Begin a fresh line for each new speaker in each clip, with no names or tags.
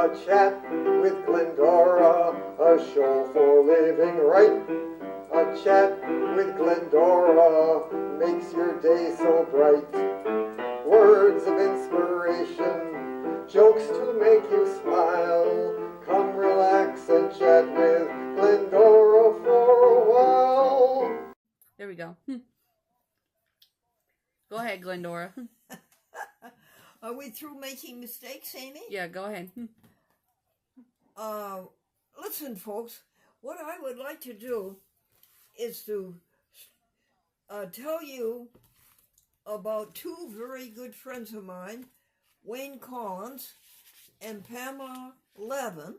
A chat with Glendora, a show for living right. A chat with Glendora makes your day so bright. Words of inspiration, jokes to make you smile. Come relax and chat with Glendora for a while.
There we go. Go ahead, Glendora.
Are we through making mistakes, Amy?
Yeah, go ahead.
Listen, folks, what I would like to do is to tell you about two very good friends of mine, Wayne Collins and Pamela Levin.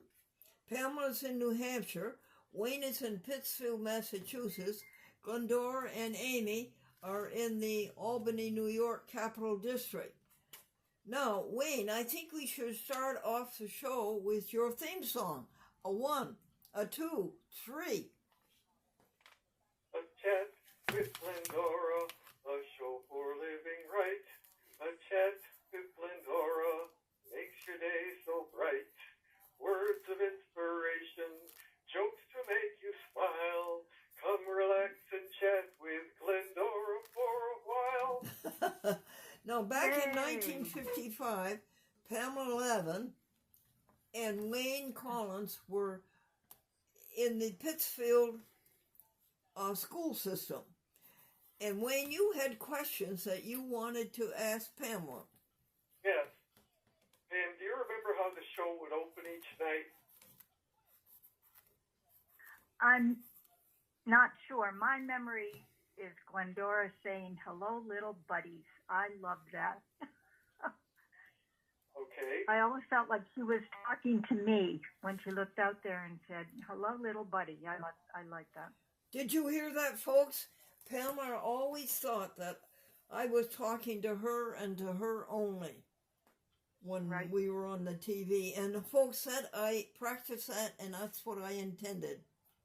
Pamela's in New Hampshire. Wayne is in Pittsfield, Massachusetts. Glendora and Amy are in the Albany, New York Capital District. Now, Wayne, I think we should start off the show with your theme song. A 1, a 2, 3.
A chat with Glendora, a show for living right. A chat with Glendora makes your day so bright. Words of inspiration, jokes to make you smile. Come relax and chat with Glendora for a while.
Now, back in 1955, Pamela Levin and Wayne Collins were in the Pittsfield school system. And Wayne, you had questions that you wanted to ask Pamela.
Yes. Pam, do you remember how the show would open each night?
I'm not sure. My memory is Glendora saying, "Hello, little buddies." I love that.
Okay.
I always felt like she was talking to me when she looked out there and said, "Hello, little buddy." I like that.
Did you hear that, folks? Pamela always thought that I was talking to her and to her only when we were on the TV. And the folks said I practiced that, and that's what I intended,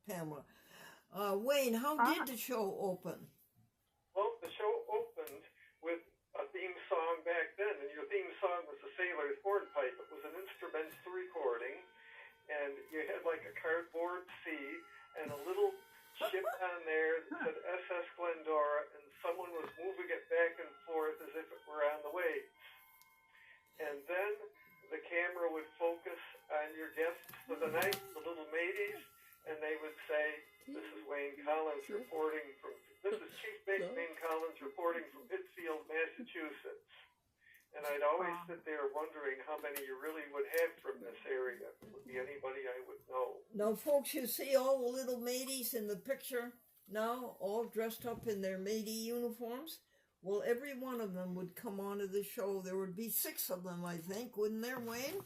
Pamela. Wayne, how did the show open?
Well, the show opened with a theme song back then, and your theme song was the Sailor's Hornpipe. It was an instrumental recording, and you had like a cardboard C and a little ship on there that said SS Glendora, and someone was moving it back and forth as if it were on the waves. And then the camera would focus on your guests for the night, the little mateys, and they would say, "This is Wayne Collins reporting from, this is Chief Mate Wayne Collins reporting from Pittsfield, Massachusetts." And I'd always sit there wondering how many you really would have from this area. Would be anybody I would know.
Now, folks, you see all the little mateys in the picture now, all dressed up in their matey uniforms? Well, every one of them would come onto the show. There would be 6 of them, I think, wouldn't there, Wayne?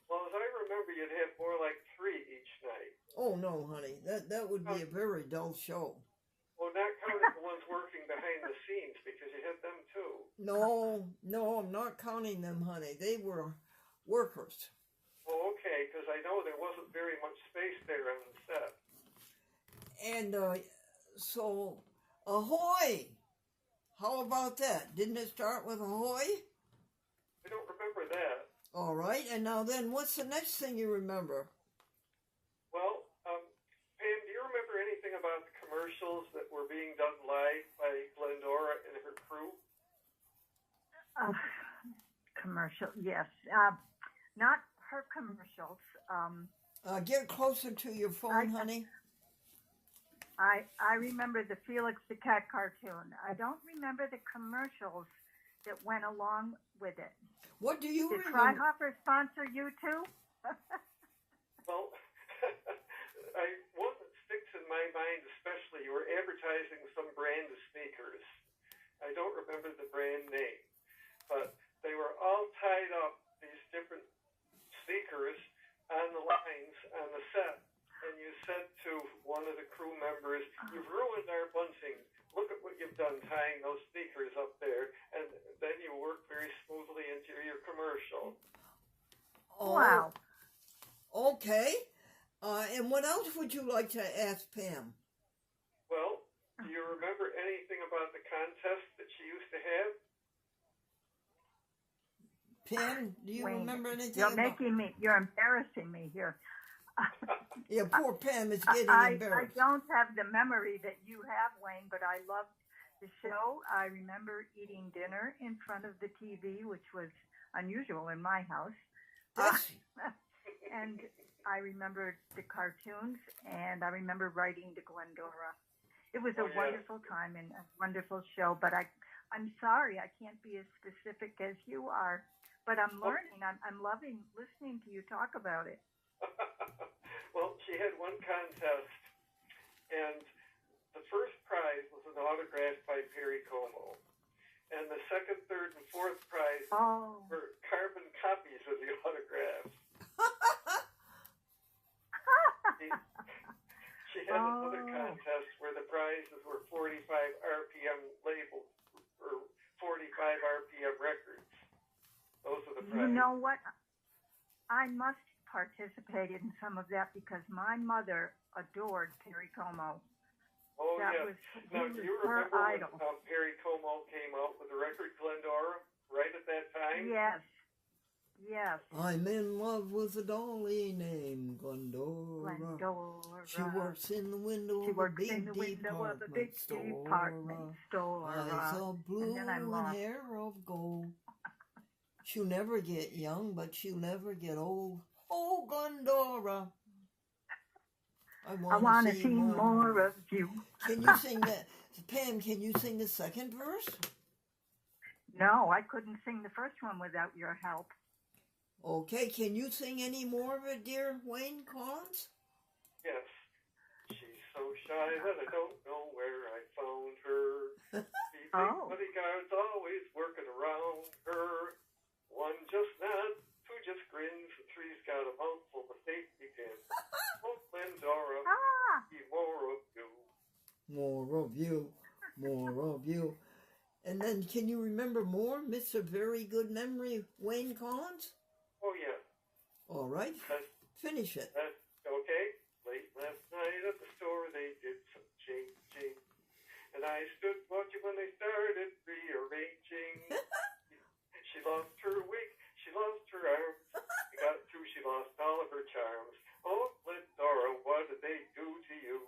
Well, as I remember, you'd have more like 3 each night.
Oh, no, honey. That would be a very dull show.
Well, not counting the ones working behind the scenes, because you had them too.
No, I'm not counting them, honey. They were workers.
Oh, okay, because I know there wasn't very much space there on the set.
And so, ahoy! How about that? Didn't it start with ahoy?
I don't remember that.
All right, and now then, what's the next thing you remember?
Well, Pam, do you remember anything about the commercials that were being done live by Glendora and her crew?
Commercial, yes. Not her commercials.
Get closer to your phone, honey.
I remember the Felix the Cat cartoon. I don't remember the commercials that went along with it.
What do you
Did
remember?
Did Freihopper sponsor you too?
Well, one that sticks in my mind especially, you were advertising some brand of sneakers. I don't remember the brand name, but they were all tied up, these different sneakers, on the lines on the set. And you said to one of the crew members, "You've ruined our bunting. Look at what you've done tying those sneakers up there." And then you worked very smoothly into your commercial.
Oh,
wow.
Okay. And what else would you like to ask Pam?
Well, do you remember anything about the contest that she used to have?
Pam, do you
Wayne,
remember anything
you're
about...
you're embarrassing me here.
Yeah, poor Pam is getting
I
embarrassed.
don't have the memory that you have, Wayne, but I loved the show. I remember eating dinner in front of the TV, which was unusual in my house.
That's...
And I remember the cartoons, and I remember writing to Glendora. It was a wonderful time and a wonderful show, but I'm sorry I can't be as specific as you are. But I'm learning. I'm loving listening to you talk about it.
Well, she had one contest, and the first prize was an autograph by Perry Como. And the second, third, and fourth prize were carbon copies of the autographs. She had another contest where the prizes were 45 RPM labels, or 45 RPM records. Those are the prizes.
You know what? I must participate in some of that because my mother adored Perry Como.
Oh,
that
yes. Now, do you remember
idol.
when Perry Como came out with the record Glendora right at that time?
Yes. Yes.
I'm in love with a dolly named Glendora.
Glendora.
She works in the window of a big department store. Eyes of blue and hair of gold. She'll never get young, but she'll never get old. Oh, Glendora. I want to see more
of you.
Can you sing that? Pam, can you sing the second verse?
No, I couldn't sing the first one without your help.
Okay, can you sing any more of it, dear Wayne Collins?
Yes. She's so shy that I don't know where I found her. These bodyguards always working around her. One just nods, two just grins, and three's got a mouthful of safety pins. Oh, Glendora, be more of you.
More of you, more of you. And then can you remember more, Mr. Very Good Memory, Wayne Collins?
Oh, yeah.
All right, finish it.
Okay. Late last night at the store, they did some changing. And I stood watching when they started rearranging. She lost her wig, she lost her arms. She got through, she lost all of her charms. Oh, Glendora, what did they do to you?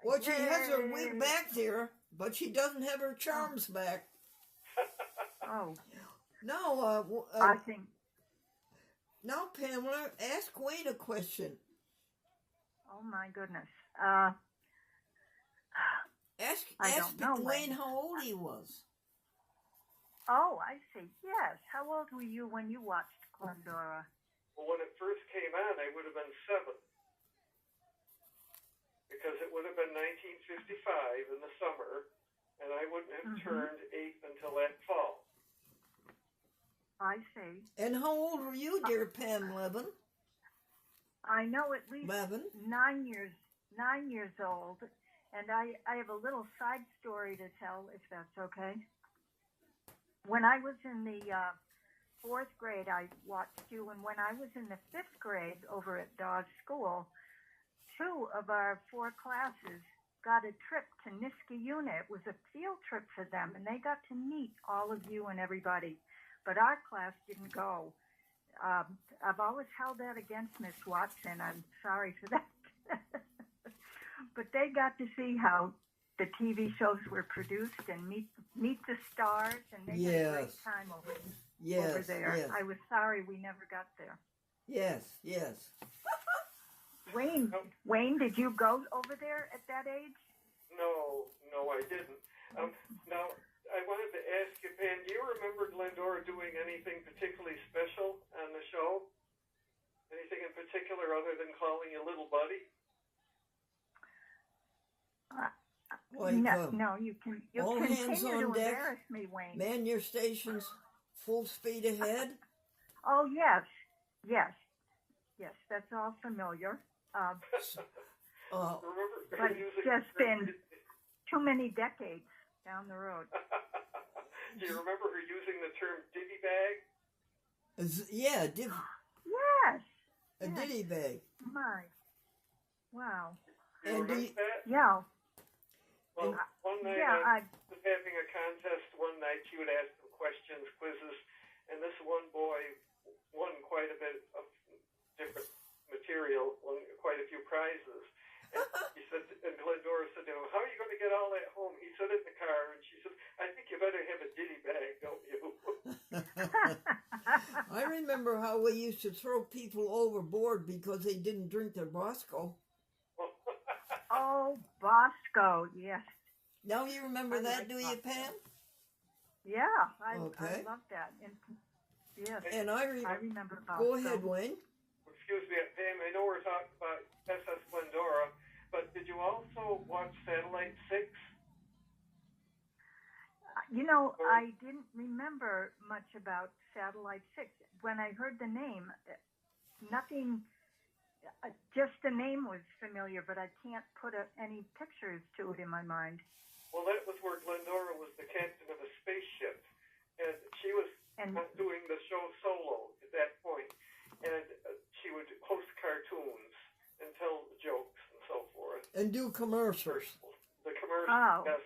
Well, she has her wig back there, but she doesn't have her charms back.
Oh.
Now,
I think.
Now, Pamela, ask Wayne a question.
Oh my goodness.
Ask
know,
Wayne how old he was.
Oh, I see. Yes. How old were you when you watched Glendora?
Well, when it first came on, I would have been 7. Because it would have been 1955 in the summer, and I wouldn't have turned 8 until that fall.
I see.
And how old were you, dear Pam Levin?
I know at least
11?
9 years old. And I have a little side story to tell, if that's okay. When I was in the 4th grade, I watched you. And when I was in the 5th grade over at Dawes School, 2 of our 4 classes got a trip to Niskayuna. It was a field trip for them, and they got to meet all of you and everybody. But our class didn't go. I've always held that against Miss Watson. I'm sorry for that. But they got to see how the TV shows were produced and meet the stars, and they had a great time over there.
Yes.
I was sorry we never got there.
Yes.
Wayne, did you go over there at that age?
No, I didn't. Now, I wanted to ask you, Pam, do you remember Glendora doing anything particularly special on the show? Anything in particular other than calling you little buddy?
No, you can. You
all
continue
hands on
to
deck.
Embarrass me, Wayne.
Man your stations, full speed ahead.
Oh yes. That's all familiar.
Remember
but it's just been too many decades down the road.
Do you remember her using the term ditty bag?
Yeah,
Yes.
A ditty bag.
My. Wow.
Do you remember that?
Yeah.
Well, one night I was having a contest one night. She would ask them questions, quizzes, and this one boy won quite a bit of different material, won quite a few prizes. And he said, and Glendora said to him, "How are you going to get all that home?" He said, "In the car." And she said, "I think you better have a ditty bag, don't you?"
I remember how we used to throw people overboard because they didn't drink their Bosco.
Oh, Bosco, yes.
Now you remember
I
that,
like
do you,
Bosco.
Pam?
Yeah, I
Okay.
love that. And, yes,
And
I remember Bosco.
Go ahead, Wayne.
Excuse me, Pam, I know we're talking about SS Glendora, but did you also watch Satellite 6?
You know, I didn't remember much about Satellite 6. When I heard the name, nothing, just the name was familiar, but I can't put any pictures to it in my mind.
Well, that was where Glendora was the captain of a spaceship, and she was doing the show solo at that point, and she would host cartoons and tell jokes and so forth.
And do commercials.
The commercials,
Oh.
yes.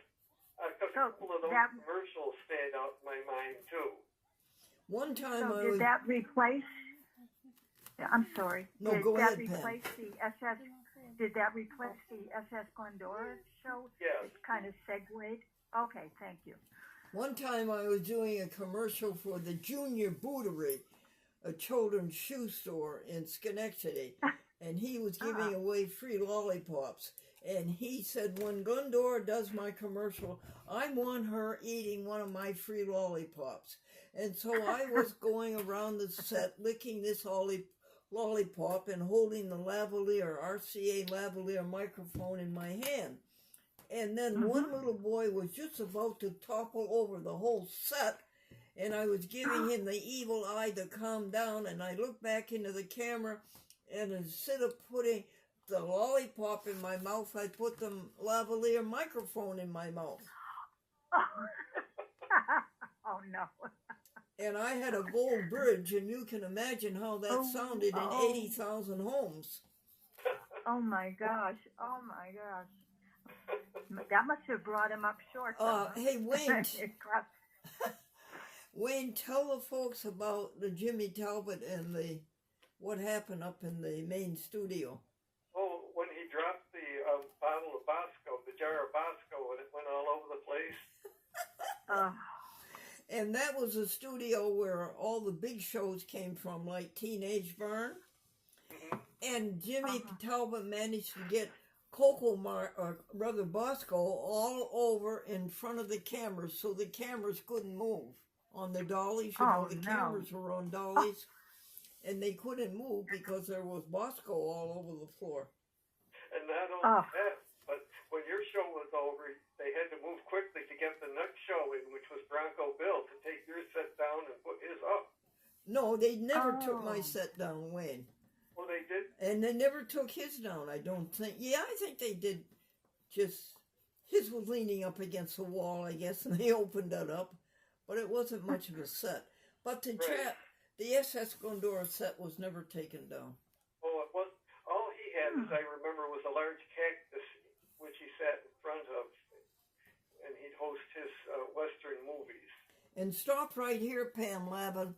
Because a couple of those commercials stand out in my mind, too.
One time
So
I
did
was...
that replace? Yeah, I'm sorry.
No,
did
go
that
ahead, Pam.
replace the SS? Did that replace the SS Glendora show?
Yes.
It kind of segued. Okay, thank you.
One time I was doing a commercial for the Junior Bootery, a children's shoe store in Schenectady, and he was giving away free lollipops. And he said, when Glendora does my commercial, I want her eating one of my free lollipops. And so I was going around the set licking this lollipop and holding the lavalier, RCA lavalier microphone in my hand. And then one little boy was just about to topple over the whole set, and I was giving him the evil eye to calm down, and I looked back into the camera, and instead of putting the lollipop in my mouth, I put the lavalier microphone in my mouth.
Oh, no.
And I had a gold bridge, and you can imagine how that sounded in 80,000 homes.
Oh, my gosh. Oh, my gosh. That must have brought him up short.
Hey, Wayne. Wayne, tell the folks about the Jimmy Talbot and what happened up in the main studio.
Oh, when he dropped the bottle of Bosco, the jar of Bosco, and it went all over the place.
And that was a studio where all the big shows came from, like Teenage Burn. Mm-hmm. And Jimmy Talbot managed to get Bosco all over in front of the cameras, so the cameras couldn't move on the dollies. You know, the cameras were on dollies, and they couldn't move because there was Bosco all over the floor.
And not only that, but when your show was over, they had to move quickly to get the next show in, which was Bronco Bill, to take your set down and put his up.
No, they never took my set down, Wayne.
Well, they did.
And they never took his down, I don't think. Yeah, I think they did. Just, his was leaning up against the wall, I guess, and they opened it up. But it wasn't much of a set. But the SS Glendora set was never taken down.
Oh, it was. All he had, as I remember, was a large cactus, which he sat in front of, and he'd host his Western movies.
And stop right here, Pam Lavin,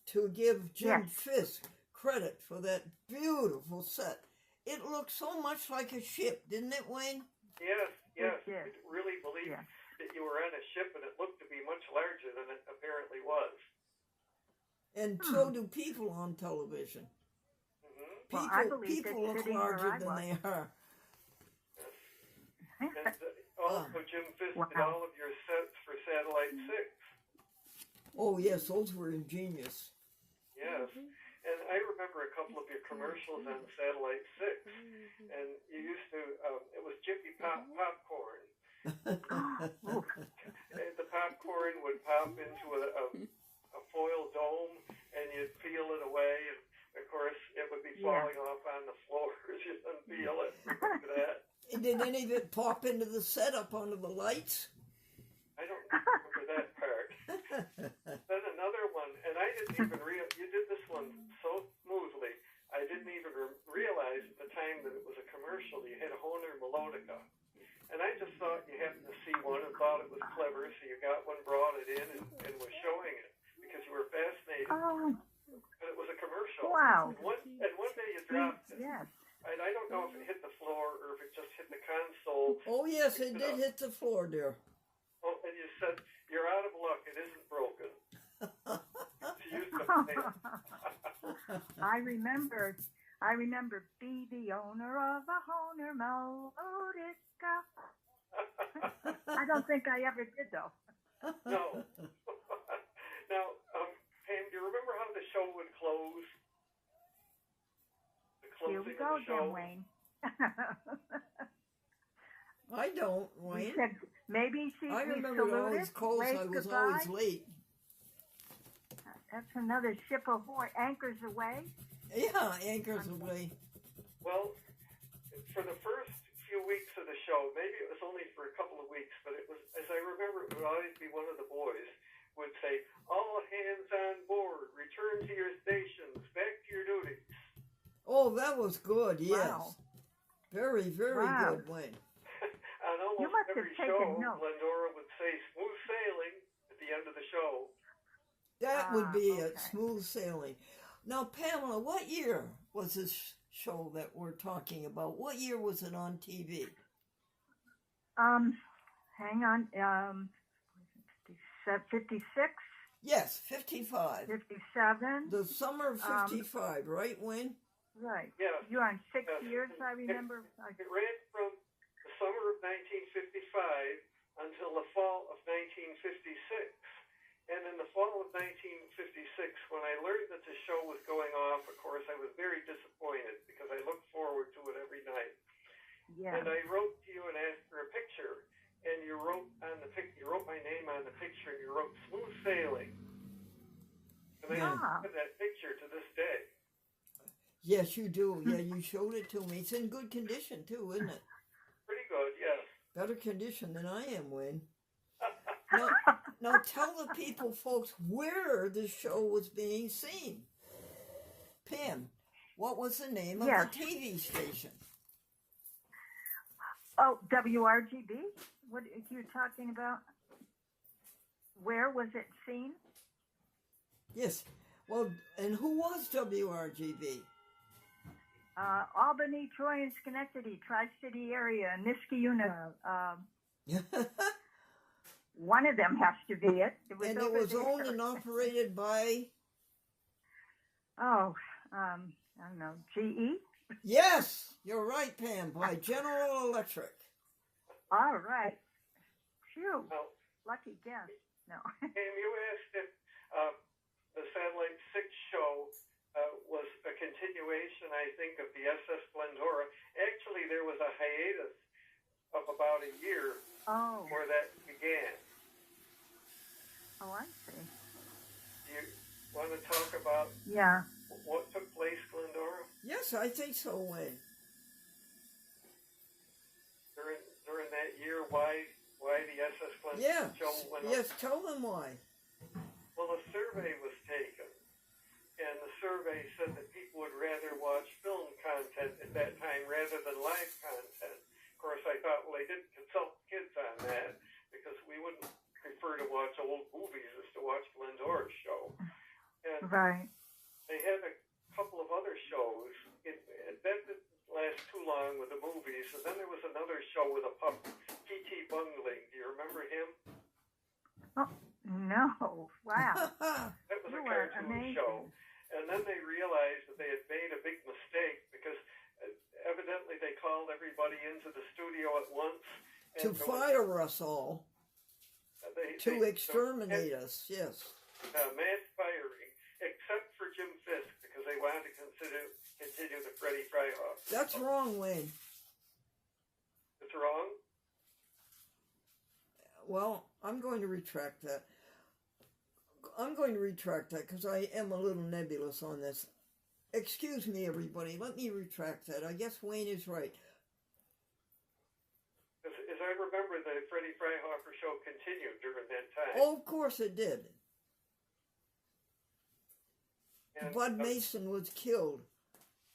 to give Jim Fisk credit for that beautiful set. It looked so much like a ship, didn't it, Wayne?
Yes. I really believed that you were on a ship, and it looked to be much larger than it apparently was.
And so do people on television.
Mm-hmm.
People look larger than they are.
And also, Jim Fisk did all of your sets for Satellite 6.
Oh, yes, those were ingenious.
Yes. And I remember a couple of your commercials on Satellite 6. And you used to, it was Jiffy Popcorn. And the popcorn would pop into a foil dome, and you'd peel it away. And, of course, it would be falling off on the floor as you unpeel it. Look at that.
And did any of it pop into the setup under the lights?
I don't remember that part. Then another one, and I didn't even you did this one so smoothly, I didn't even realize at the time that it was a commercial. You had a Hohner Melodica. And I just thought you happened to see one and thought it was clever, so you got one, brought it in, and was showing played,
Oh,
and it was a commercial.
wow.
And one day you dropped it.
Yes.
And I don't know if it hit the floor or if it just hit the console.
Oh, yes, it did hit the floor, dear.
Oh, and you said, "You're out of luck. It isn't broken." To use the name.
I remember be the owner of a Honer Melodica. I don't think I ever did though.
No. Now, Pam, do you remember how the show would close? The
Here
closing
we go
of the show.
again, Wayne.
I don't,
We
Wayne.
said maybe she
I
we
remember it
saluted,
always closed.
waved
I was
goodbye.
always late.
That's another ship ahoy, anchors away.
Yeah, anchors away.
Well, for the first few weeks of the show, maybe it was only for a couple of weeks, but it was, as I remember, it would always be one of the boys would say, "All hands on board, return to your stations, back to your duties."
Oh, that was good, yes.
Wow.
Very, very
Wow.
good, Wayne.
On
You
almost
must have
every
taken
show,
notes.
Glendora would say, "Smooth sailing," at the end of the show.
That would be it,
okay.
smooth sailing. Now, Pamela, what year was this show that we're talking about? What year was it on TV?
Hang on. 56,
Yes, 55.
57.
The summer of 55, right, Wayne?
Right.
Yes.
You're on 6
Yes.
years, I remember.
It ran from the summer of 1955 until the fall of 1956. And in the fall of 1956, when I learned that the show was going off, of course, I was very disappointed because I looked forward to it every night.
Yeah.
And I wrote to you and asked for a picture, and you wrote my name on the picture, and you wrote "Smooth Sailing." And I
Ah.
have that picture to this day.
Yes, you do. Yeah, you showed it to me. It's in good condition, too, isn't it?
Pretty good, yes.
Better condition than I am, Wayne. Now tell the people, folks, where the show was being seen. Pam, what was the name of
Yes.
the TV station?
Oh, WRGB? What are you talking about? Where was it seen?
Yes. Well, and who was WRGB?
Albany, Troy, and Schenectady, Tri-City area, Niskayuna. One of them has to be it. It was
And it
over
was
there.
owned and operated by...
Oh, I don't know, GE?
Yes, you're right, Pam, by General Electric.
All right. Phew.
Now,
Lucky guess. No.
Pam, you asked if the Satellite 6 show was a continuation, I think, of the SS Glendora. Actually, there was a hiatus of about a year
Oh.
where that began.
Oh, I see.
Do you want to talk about
Yeah.
what took place, Glendora,
Yes, I think so, Wayne.
during that year? Why the SS Glendora
Yeah,
show went
yes,
up?
tell them why.
Well, a survey was taken, and the survey said that people would rather watch film content at that time rather than live content. Of course, I thought, well, they didn't consult kids on that because we wouldn't prefer to watch old movies as to watch Glendora's show. And
Right.
they had a couple of other shows. That didn't last too long with the movies. And then there was another show with a pup, P.T. Bungling. Do you remember him?
Oh, no. Wow.
That was
You
a
were
cartoon
amazing.
show. And then they realized that they had made a big mistake because evidently they called everybody into the studio at once.
To
And
fire us all, to exterminate us, yes.
Mass firing, except for Jim Fisk, because they wanted to continue the Freddie Fryhoff.
That's wrong, Wayne.
It's wrong?
Well, I'm going to retract that. I'm going to retract that because I am a little nebulous on this. Excuse me, everybody. Let me retract that. I guess Wayne is right.
As I remember, the Freddie Fryhofer show continued during that time.
Oh, of course it did.
And,
Bud Mason was killed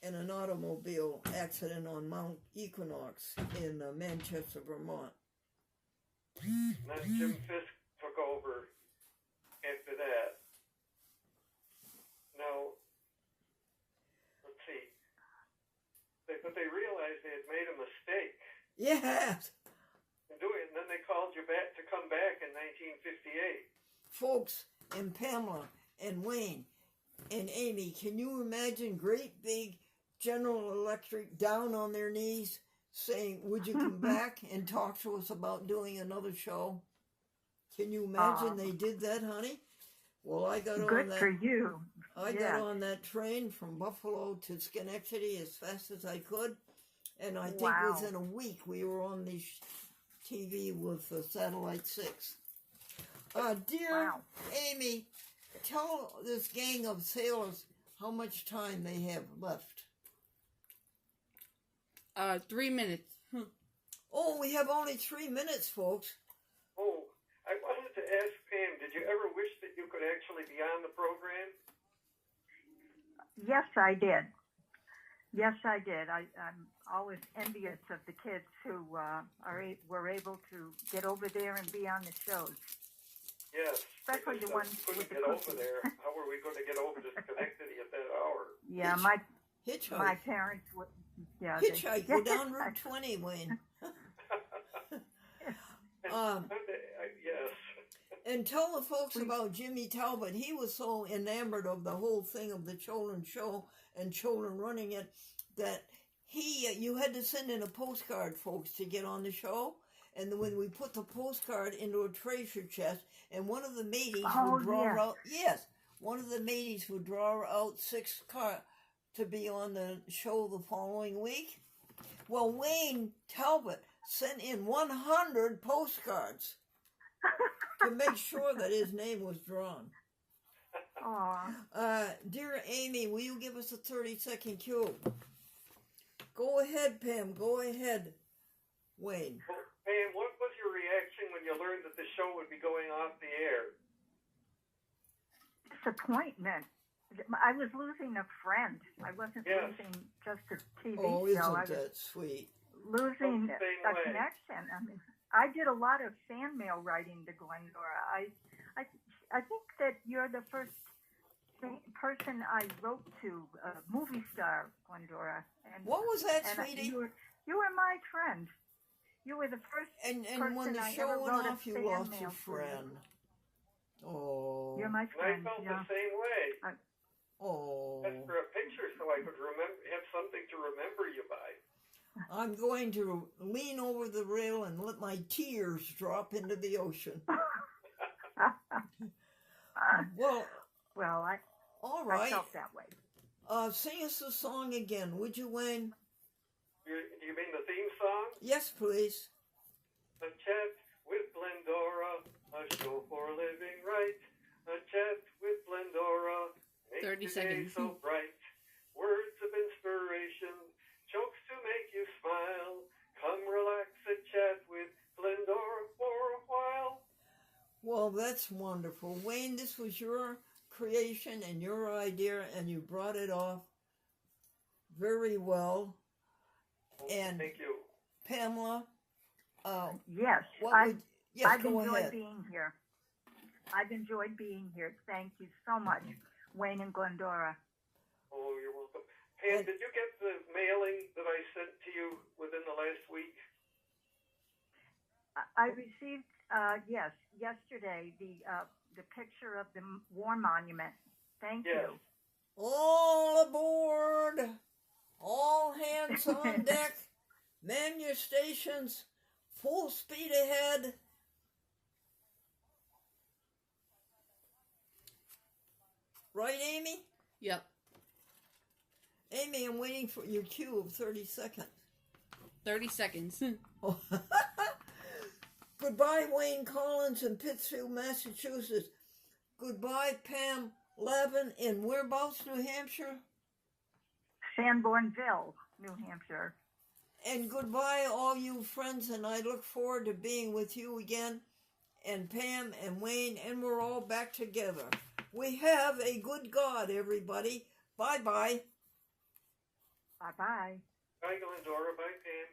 in an automobile accident on Mount Equinox in Manchester, Vermont.
then Jim Fisk took over after that. but they realized they had made a mistake
Yes.
in doing it, and then they called you back to come back in 1958.
Folks, and Pamela, and Wayne, and Amy, can you imagine great big General Electric down on their knees saying, would you come back and talk to us about doing another show? Can you imagine they did that, honey? Well, I got
Good
on that.
for you.
I got on that train from Buffalo to Schenectady as fast as I could, and I think
Wow.
within a week we were on the TV with Satellite 6. Dear
Wow.
Amy, tell this gang of sailors how much time they have left.
3 minutes.
Oh, we have only 3 minutes, folks.
Oh, I wanted to ask Pam, did you ever wish that you could actually be on the program?
Yes, I did. Yes, I did. I'm always envious of the kids who were able to get over there and be on the shows.
Yes.
Especially the ones
couldn't
with the
get over
cookies.
there. How were we going to get over to Schenectady at that hour?
Yeah,
Hitchhike.
my parents would. Yeah,
Hitchhike. Go down Route 20, Wayne.
Yes.
And tell the folks about Jimmy Talbot. He was so enamored of the whole thing of the children show and children running it that you had to send in a postcard, folks, to get on the show. And when we put the postcard into a treasure chest, and one of the mateys would draw out, one of the mateys would draw out 6 cards to be on the show the following week. Well, Wayne Talbot sent in 100 postcards to make sure that his name was drawn. Dear Amy, will you give us a 30-second cue? Go ahead, Pam. Go ahead, Wayne.
Well, Pam, what was your reaction when you learned that the show would be going off the air?
Disappointment. I was losing a friend. I wasn't losing just a TV
Oh,
show.
isn't
I was
that sweet?
losing
Same
a
way.
connection. I mean, I did a lot of fan mail writing to Glendora. I think that you're the first person I wrote to, movie star Glendora. And,
What was that,
and
sweetie?
you were my friend. You were the first
And
person
when the
I
show
ever
went
wrote a
off, you
fan
lost
mail
your
to.
friend. Oh.
You're my
And I
friend.
felt
Yeah.
the same way.
Oh.
Asked for a picture so I could have something to remember you by.
I'm going to lean over the rail and let my tears drop into the ocean. Well, all
I
right.
felt that way.
Sing us the song again, would you, Wayne?
Do you mean the theme song?
Yes, please.
A chat with Glendora, a show for living right. A chat with Glendora, make
30
the day
seconds.
so bright. Words of inspiration, jokes to make you smile. Come relax and chat with Glendora for a while.
Well, that's wonderful. Wayne, this was your creation and your idea, and you brought it off very well. And
Thank you.
Pamela,
Yes,
yes,
I've
go
enjoyed
ahead.
being here. I've enjoyed being here. Thank you so much, Wayne and Glendora.
Oh, you're welcome. Pam, did you get the mailing that I sent to you within the last week?
I received, yes, yesterday the picture of the war monument. Thank
Yes.
you.
All aboard! All hands on deck! Man your stations! Full speed ahead! Right, Amy?
Yep.
Amy, I'm waiting for your cue of 30 seconds.
30 seconds.
Oh. Goodbye, Wayne Collins in Pittsfield, Massachusetts. Goodbye, Pam Lavin in whereabouts, New Hampshire?
Sanbornville, New Hampshire.
And goodbye, all you friends, and I look forward to being with you again, and Pam and Wayne, and we're all back together. We have a good God, everybody. Bye-bye.
Bye-bye.
Bye, Glendora. Bye, Pam.